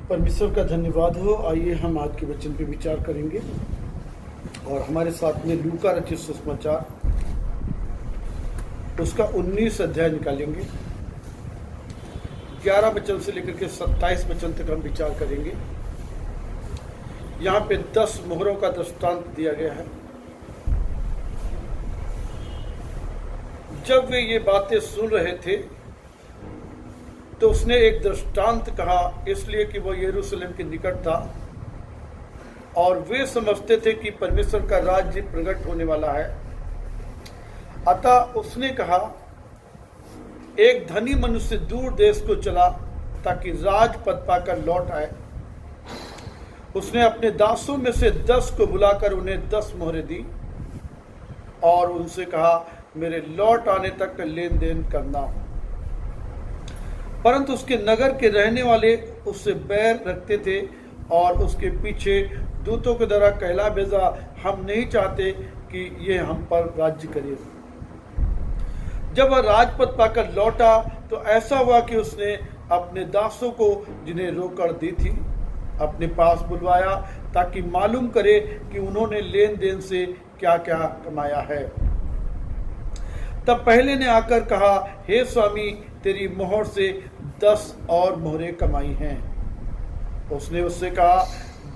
परमेश्वर का धन्यवाद हो। आइए हम आज के वचन पे विचार करेंगे और हमारे साथ में लूका रचित सुसमाचार उसका 19 अध्याय निकालेंगे। 11 वचन से लेकर के 27 वचन तक हम विचार करेंगे। यहाँ पे 10 मोहरों का दृष्टांत दिया गया है। जब वे ये बातें सुन रहे थे तो उसने एक दृष्टांत कहा, इसलिए कि वो यरूशलेम के निकट था और वे समझते थे कि परमेश्वर का राज्य प्रकट होने वाला है। अतः उसने कहा, एक धनी मनुष्य दूर देश को चला ताकि राजपद पाकर लौट आए। उसने अपने दासों में से 10 को बुलाकर उन्हें 10 मोहरें दी और उनसे कहा, मेरे लौट आने तक लेन देन करना। परंतु उसके नगर के रहने वाले उससे बैर रखते थे और उसके पीछे दूतों के द्वारा कहला भेजा, हम नहीं चाहते कि ये हम पर राज्य करे। जब वह राजपद पाकर लौटा तो ऐसा हुआ कि उसने अपने दासों को, जिन्हें रोकड़ दी थी, अपने पास बुलवाया ताकि मालूम करे कि उन्होंने लेन देन से क्या क्या कमाया है। तब पहले ने आकर कहा, हे स्वामी, तेरी मोहर से 10 और मोहरें कमाई हैं। उसने उससे कहा,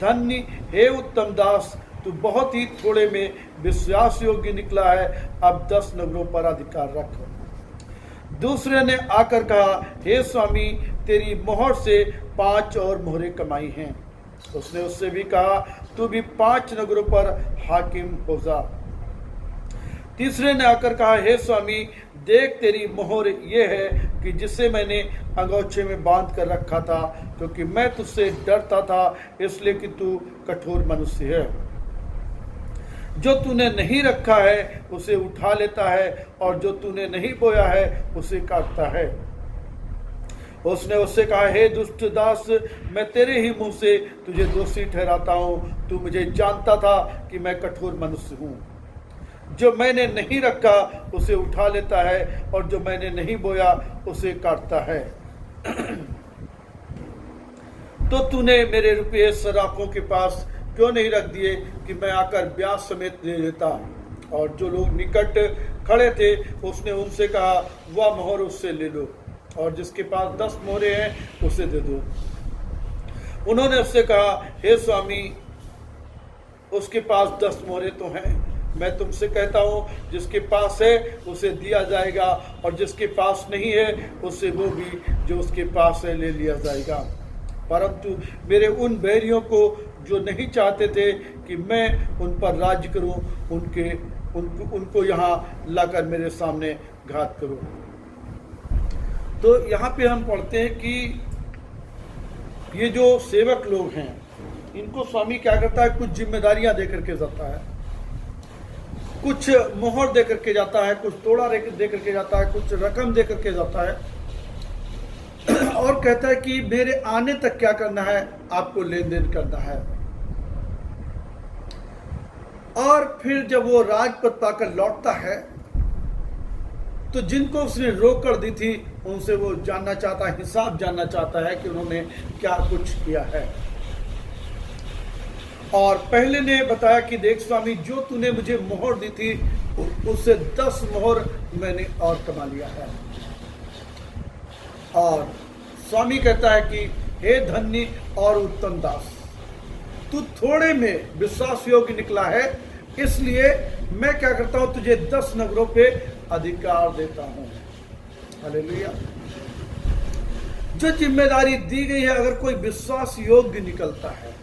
धन्य हे उत्तम दास, तू बहुत ही थोड़े में विश्वास योग्य निकला है, अब 10 नगरों पर अधिकार रख। दूसरे ने आकर कहा, हे स्वामी, तेरी मोहर से 5 और मोहरें कमाई हैं। उसने उससे भी कहा, तू भी 5 नगरों पर हाकिम हो जा। तीसरे ने आकर कहा, हे स्वामी, देख, तेरी मोहर ये है कि जिसे मैंने अंगोछे में बांध कर रखा था, क्योंकि मैं तुझसे डरता था, इसलिए कि तू कठोर मनुष्य है। जो तूने नहीं रखा है उसे उठा लेता है और जो तूने नहीं बोया है उसे काटता है। उसने उससे कहा, हे दुष्ट दास, मैं तेरे ही मुंह से तुझे दोषी ठहराता हूँ। तू मुझे जानता था कि मैं कठोर मनुष्य हूँ। जो मैंने नहीं रखा उसे उठा लेता है और जो मैंने नहीं बोया उसे काटता है। तो तूने मेरे रुपये सराफों के पास क्यों नहीं रख दिए कि मैं आकर ब्याज समेत दे देता। और जो लोग निकट खड़े थे उसने उनसे कहा, वह मोहर उससे ले लो और जिसके पास 10 मोहरें हैं उसे दे दो। उन्होंने उससे कहा, हे स्वामी, उसके पास 10 मोहरें तो हैं। मैं तुमसे कहता हूँ, जिसके पास है उसे दिया जाएगा और जिसके पास नहीं है उससे वो भी जो उसके पास है ले लिया जाएगा। परंतु मेरे उन बैरियों को जो नहीं चाहते थे कि मैं उन पर राज्य करूं, उनको यहाँ लाकर मेरे सामने घात करूं। तो यहाँ पे हम पढ़ते हैं कि ये जो सेवक लोग हैं, इनको स्वामी क्या करता है, कुछ जिम्मेदारियां दे करके जाता है, कुछ मोहर दे करके जाता है, कुछ तोड़ा दे करके जाता है, कुछ रकम दे करके जाता है और कहता है कि मेरे आने तक क्या करना है, आपको लेन देन करना है। और फिर जब वो राजपद पाकर लौटता है तो जिनको उसने रोकड़ दी थी उनसे वो जानना चाहता है, हिसाब जानना चाहता है कि उन्होंने क्या कुछ किया है। और पहले ने बताया कि देख स्वामी, जो तूने मुझे मोहर दी थी उससे 10 मोहर मैंने और कमा लिया है। और स्वामी कहता है कि हे धन्य और उत्तम दास, तू थोड़े में विश्वास योग्य निकला है, इसलिए मैं क्या करता हूं, तुझे 10 नगरों पे अधिकार देता हूं। हालेलुया। जो जिम्मेदारी दी गई है, अगर कोई विश्वास योग्य निकलता है,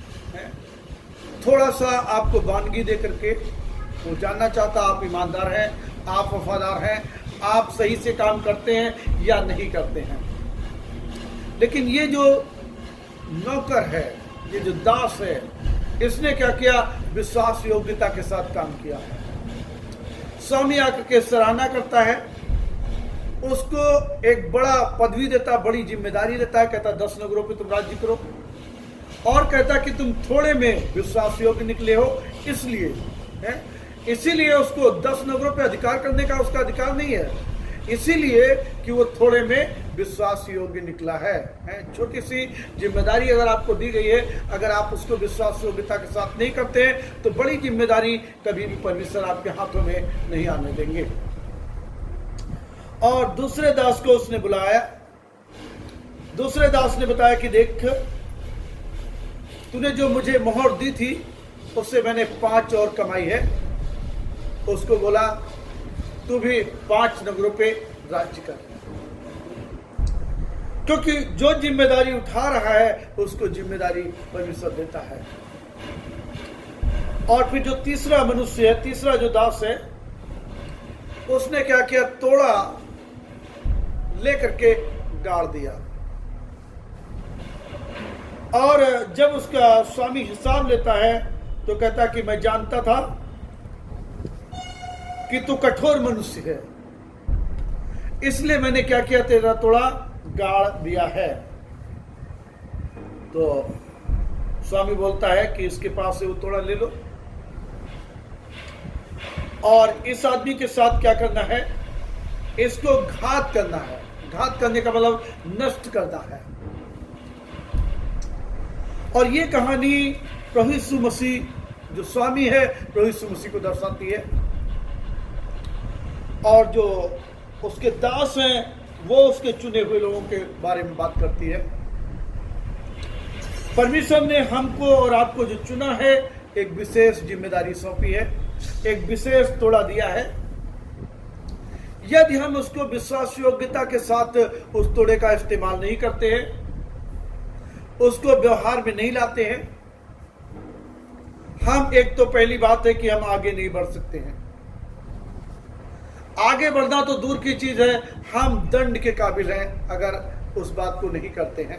थोड़ा सा आपको वानगी दे करके वो जानना चाहता आप ईमानदार हैं, आप वफादार हैं, आप सही से काम करते हैं या नहीं करते हैं। लेकिन ये जो नौकर है, ये जो दास है, इसने क्या किया, विश्वास योग्यता के साथ काम किया है। स्वामी आकर के सराहना करता है, उसको एक बड़ा पदवी देता, बड़ी जिम्मेदारी देता है, कहता 10 नगरों पे तुम राज्य करो, और कहता कि तुम थोड़े में विश्वास योग्य निकले हो, इसलिए है, इसीलिए उसको 10 नगरों पे अधिकार करने का उसका अधिकार नहीं है, इसीलिए कि वो थोड़े में विश्वास योग्य निकला है। छोटी सी जिम्मेदारी अगर आपको दी गई है, अगर आप उसको विश्वास योग्यता के साथ नहीं करते हैं तो बड़ी जिम्मेदारी कभी भी परमेश्वर आपके हाथों में नहीं आने देंगे। और दूसरे दास को उसने बुलाया। दूसरे दास ने बताया कि देख, तूने जो मुझे मोहर दी थी उससे मैंने 5 और कमाई है। उसको बोला तू भी 5 नगरों पे राज्य कर, क्योंकि जो जिम्मेदारी उठा रहा है उसको जिम्मेदारी परमेश्वर देता है। और फिर जो तीसरा मनुष्य है, तीसरा जो दास है, उसने क्या किया, तोड़ा लेकर के गाड़ दिया। और जब उसका स्वामी हिसाब लेता है तो कहता कि मैं जानता था कि तू कठोर मनुष्य है, इसलिए मैंने क्या किया, तेरा तोड़ा गाड़ दिया है। तो स्वामी बोलता है कि इसके पास से वो तोड़ा ले लो और इस आदमी के साथ क्या करना है, इसको घात करना है। घात करने का मतलब नष्ट करना है। और ये कहानी प्रभु यीशु मसीह जो स्वामी है, प्रभु यीशु मसीह को दर्शाती है। और जो उसके दास हैं वो उसके चुने हुए लोगों के बारे में बात करती है। परमेश्वर ने हमको और आपको जो चुना है, एक विशेष जिम्मेदारी सौंपी है, एक विशेष तोड़ा दिया है। यदि हम उसको विश्वास योग्यता के साथ उस तोड़े का इस्तेमाल नहीं करते हैं, उसको व्यवहार में नहीं लाते हैं, हम एक तो पहली बात है कि हम आगे नहीं बढ़ सकते हैं। आगे बढ़ना तो दूर की चीज है, हम दंड के काबिल हैं अगर उस बात को नहीं करते हैं।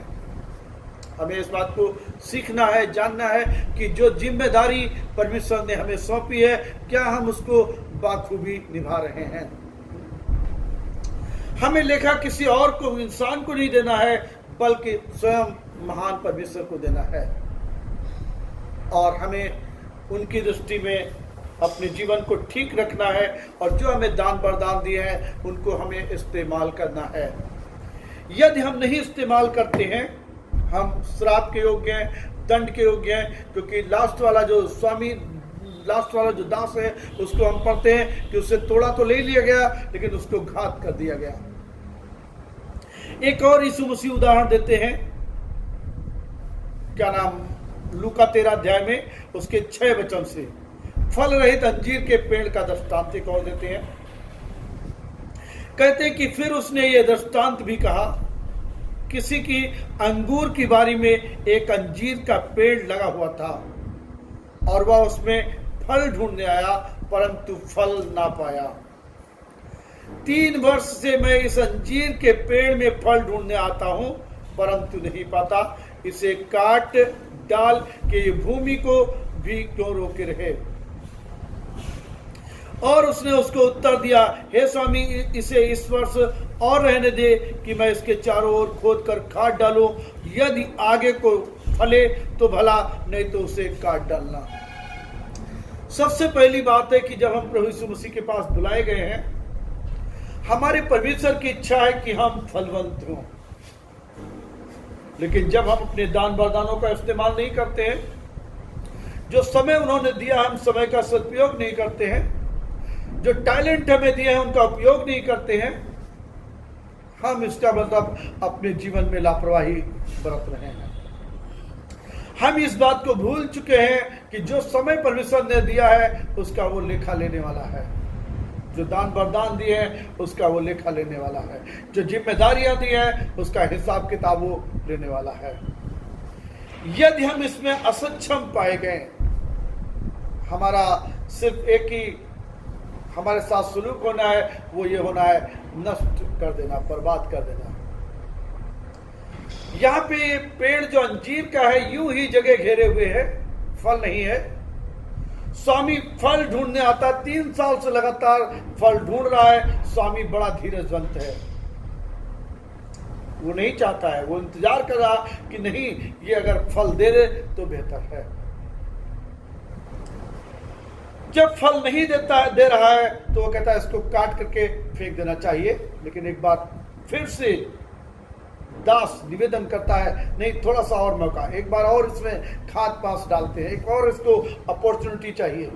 हमें इस बात को सीखना है, जानना है कि जो जिम्मेदारी परमेश्वर ने हमें सौंपी है, क्या हम उसको बाखूबी निभा रहे हैं। हमें लेखा किसी और को, इंसान को नहीं देना है, बल्कि स्वयं महान परमेश्वर को देना है। और हमें उनकी दृष्टि में अपने जीवन को ठीक रखना है और जो हमें दान वरदान दिए हैं उनको हमें इस्तेमाल करना है। यदि हम नहीं इस्तेमाल करते हैं, हम श्राप के योग्य हैं, दंड के योग्य हैं। क्योंकि लास्ट वाला जो स्वामी, लास्ट वाला जो दास है, उसको हम पढ़ते हैं कि उससे तोड़ा तो ले लिया गया, लेकिन उसको घात कर दिया गया। एक और यीशु मसीह उदाहरण देते हैं, क्या नाम, लूका 13 अध्याय में उसके 6 वचन से फल रहित अंजीर के पेड़ का दृष्टांत एक और देते हैं। कहते हैं कि फिर उसने ये दृष्टांत भी कहा, किसी की अंगूर की बारी में एक अंजीर का पेड़ लगा हुआ था और वह उसमें फल ढूंढने आया, परंतु फल ना पाया। 3 वर्ष से मैं इस अंजीर के पेड़ में फल ढूंढने आता हूं, परंतु नहीं पाता। इसे काट डाल के ये भूमि को भी क्यों रोके रहे। और उसने उसको उत्तर दिया, हे स्वामी, इसे इस वर्ष और रहने दे कि मैं इसके चारों ओर खोद कर खाद डालूं। यदि आगे को फले तो भला, नहीं तो उसे काट डालना। सबसे पहली बात है कि जब हम प्रभु यीशु मसीह के पास बुलाए गए हैं, हमारे परमेश्वर की इच्छा है कि हम फलवंत हों। लेकिन जब हम अपने दान वरदानों का इस्तेमाल नहीं करते हैं, जो समय उन्होंने दिया हम समय का सदुपयोग नहीं करते हैं, जो टैलेंट हमें दिए हैं उनका उपयोग नहीं करते हैं, हम इसका मतलब अपने जीवन में लापरवाही बरत रहे हैं। हम इस बात को भूल चुके हैं कि जो समय परमेश्वर ने दिया है उसका वो लेखा लेने वाला है। जो दान वरदान दिए हैं उसका वो लेखा लेने वाला है। जो जिम्मेदारियां दी हैं उसका हिसाब किताब वो लेने वाला है। यदि हम इसमें असक्षम पाए गए, हमारा सिर्फ एक ही हमारे साथ सुलूक होना है, वो ये होना है, नष्ट कर देना, बर्बाद कर देना। यहाँ पे पेड़ जो अंजीर का है यूं ही जगह घेरे हुए है, फल नहीं है। स्वामी फल ढूंढने आता, 3 साल से लगातार फल ढूंढ रहा है। स्वामी बड़ा धीरजवंत है, वो नहीं चाहता है, वो इंतजार कर रहा कि नहीं, ये अगर फल दे दे तो बेहतर है। जब फल नहीं दे रहा है तो वो कहता है इसको काट करके फेंक देना चाहिए। लेकिन एक बात फिर से दास निवेदन करता है, नहीं थोड़ा सा और मौका, एक बार और इसमें खाद पास डालते हैं, एक और इसको अपॉर्चुनिटी चाहिए।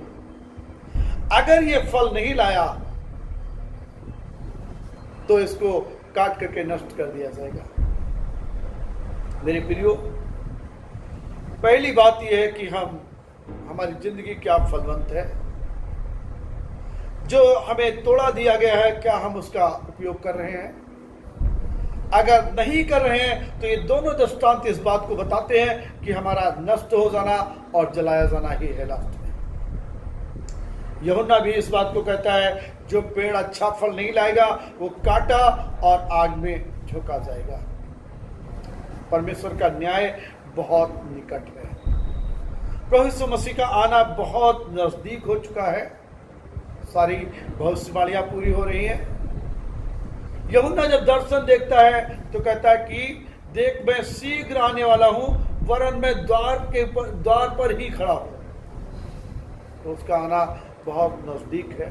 अगर ये फल नहीं लाया तो इसको काट करके नष्ट कर दिया जाएगा। मेरे प्रियो, पहली बात यह है कि हमारी जिंदगी क्या फलवंत है, जो हमें तोड़ा दिया गया है क्या हम उसका उपयोग कर रहे हैं? अगर नहीं कर रहे हैं तो ये दोनों दृष्टांत इस बात को बताते हैं कि हमारा नष्ट हो जाना और जलाया जाना ही है लास्ट में। यूहन्ना भी इस बात को कहता है, जो पेड़ अच्छा फल नहीं लाएगा वो काटा और आग में झोंका जाएगा। परमेश्वर का न्याय बहुत निकट है। प्रभु यीशु मसीह का आना बहुत नजदीक हो चुका है। सारी भविष्यवाणियां पूरी हो रही हैं। यूहन्ना जब दर्शन देखता है तो कहता है कि देख, मैं शीघ्र आने वाला हूं, वरन मैं द्वार पर ही खड़ा हूं। तो उसका आना बहुत नजदीक है।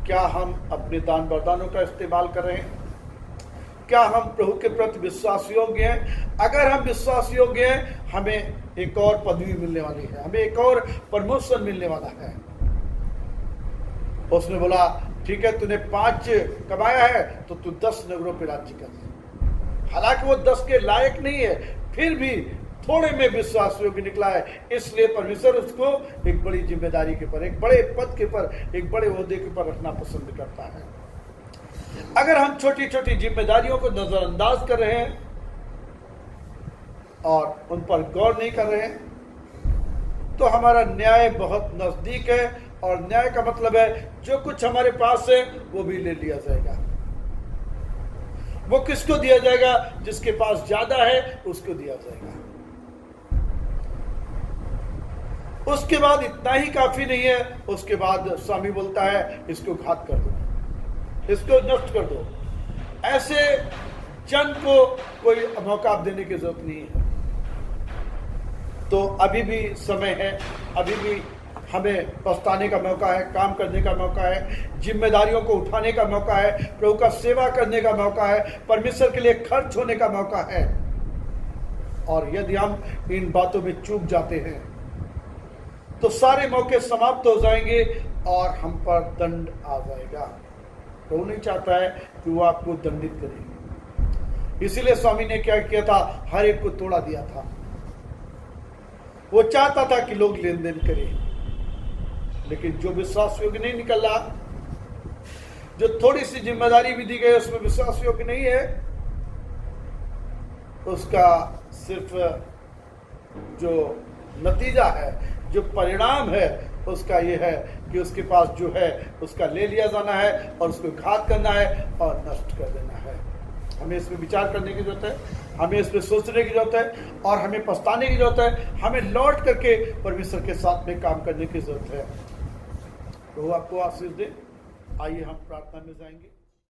क्या हम अपने दान वरदानों का इस्तेमाल कर रहे हैं? क्या हम प्रभु के प्रति विश्वास योग्य हैं? अगर हम विश्वास योग्य हैं, हमें एक और पदवी मिलने वाली है, हमें एक और प्रमोशन मिलने वाला है। उसने बोला, ठीक है, तूने 5 कमाया है तो तू 10 नगरों पे राज्य कर। हालांकि वो 10 के लायक नहीं है, फिर भी थोड़े में विश्वास योग्य निकला है, इसलिए परमेश्वर उसको एक बड़ी जिम्मेदारी के पर, एक बड़े पद के पर, एक बड़े ओहदे के पर रखना पसंद करता है। अगर हम छोटी छोटी जिम्मेदारियों को नजरअंदाज कर रहे हैं और उन पर गौर नहीं कर रहे हैं तो हमारा न्याय बहुत नजदीक है। और न्याय का मतलब है जो कुछ हमारे पास है वो भी ले लिया जाएगा। वो किसको दिया जाएगा? जिसके पास ज्यादा है उसको दिया जाएगा। उसके बाद इतना ही काफी नहीं है, उसके बाद स्वामी बोलता है इसको घात कर दो, इसको नष्ट कर दो। ऐसे जन को कोई मौका देने की जरूरत नहीं है। तो अभी भी समय है, अभी भी हमें पछताने का मौका है, काम करने का मौका है, जिम्मेदारियों को उठाने का मौका है, प्रभु का सेवा करने का मौका है, परमेश्वर के लिए खर्च होने का मौका है। और यदि हम इन बातों में चूक जाते हैं तो सारे मौके समाप्त हो जाएंगे और हम पर दंड आ जाएगा। प्रभु नहीं चाहता है कि वो आपको दंडित करे। इसीलिए स्वामी ने क्या किया था? हर एक को तोड़ा दिया था। वो चाहता था कि लोग लेन देन करें, लेकिन जो विश्वास योग्य नहीं निकल रहा, जो थोड़ी सी जिम्मेदारी भी दी गई उसमें विश्वास योग्य नहीं है, उसका सिर्फ जो नतीजा है, जो परिणाम है, उसका ये है कि उसके पास जो है उसका ले लिया जाना है और उसको घात करना है और नष्ट कर देना है। हमें इसमें विचार करने की जरूरत है, हमें इसमें सोचने की जरूरत है और हमें पछताने की जरूरत है। हमें लौट करके परमेश्वर के साथ में काम करने की जरूरत है। तो आपको आशीष दे। आइए हम प्रार्थना में जाएंगे।